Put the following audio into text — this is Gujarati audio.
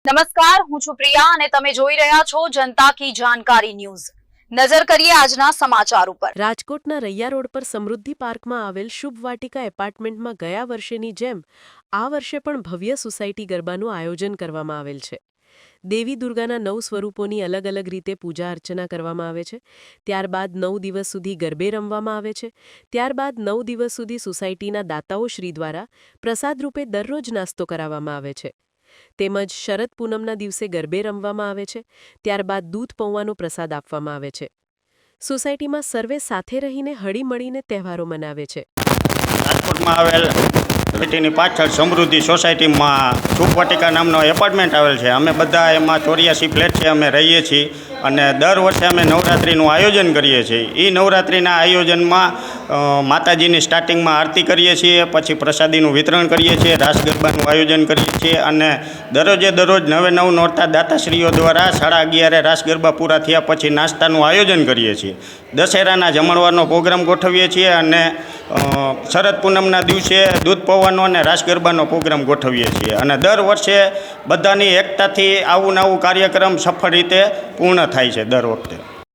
નમસ્કાર, હું છું પ્રિયા અને તમે જોઈ રહ્યા છો જનતા કી જાણકારી ન્યૂઝ। નજર કરીએ આજના સમાચાર ઉપર। રાજકોટના રૈયા રોડ પર સમૃદ્ધિ પાર્કમાં આવેલ શુભ વાટિકા એપાર્ટમેન્ટમાં ગયા વર્ષેની જેમ આ વર્ષે પણ ભવ્ય સોસાયટી ગરબાનું આયોજન કરવામાં આવેલ છે। દેવી દુર્ગાના 9 સ્વરૂપોની અલગ અલગ રીતે પૂજા અર્ચના કરવામાં આવે છે। ત્યારબાદ 9 દિવસ સુધી ગરબે રમવામાં આવે છે। ત્યારબાદ 9 દિવસ સુધી સોસાયટીના દાતાઓ શ્રી દ્વારા પ્રસાદ રૂપે દરરોજ નાસ્તો કરાવવામાં આવે છે। તેમજ શરદ પૂનમના દિવસે ગરબે રમવામાં આવે છે। ત્યારબાદ દૂધ પૌવાનો પ્રસાદ આપવામાં આવે છે। સોસાયટીમાં સર્વે સાથે રહીને હળીમળીને તહેવારો મનાવે છે। રાજકોટમાં આવેલ સોસાયટીની પાછળ સમૃદ્ધિ સોસાયટીમાં શુભ વાટિકા નામનો એપાર્ટમેન્ટ આવેલ છે। અમે બધા એમાં 84 ફ્લેટ છે, અમે રહીએ છીએ અને દર વર્ષે અમે નવરાત્રિનું આયોજન કરીએ છીએ। એ નવરાત્રિના આયોજનમાં માતાજીની સ્ટાર્ટિંગમાં આરતી કરીએ છીએ, પછી પ્રસાદીનું વિતરણ કરીએ છીએ, રાસ ગરબાનું આયોજન કરીએ છીએ અને દરરોજ નવે નવ નોરતા દાતાશ્રીઓ દ્વારા 11:30 રાસ ગરબા પૂરા થયા પછી નાસ્તાનું આયોજન કરીએ છીએ। દશેરાના જમણવારનો પ્રોગ્રામ ગોઠવીએ છીએ અને શરદ પૂનમના દિવસે દૂધ પૌવાનો અને રાસ ગરબાનો પ્રોગ્રામ ગોઠવીએ છીએ અને દર વર્ષે બધાની એકતાથી આવું કાર્યક્રમ સફળ રીતે પૂર્ણ થાય છે દર વખતે।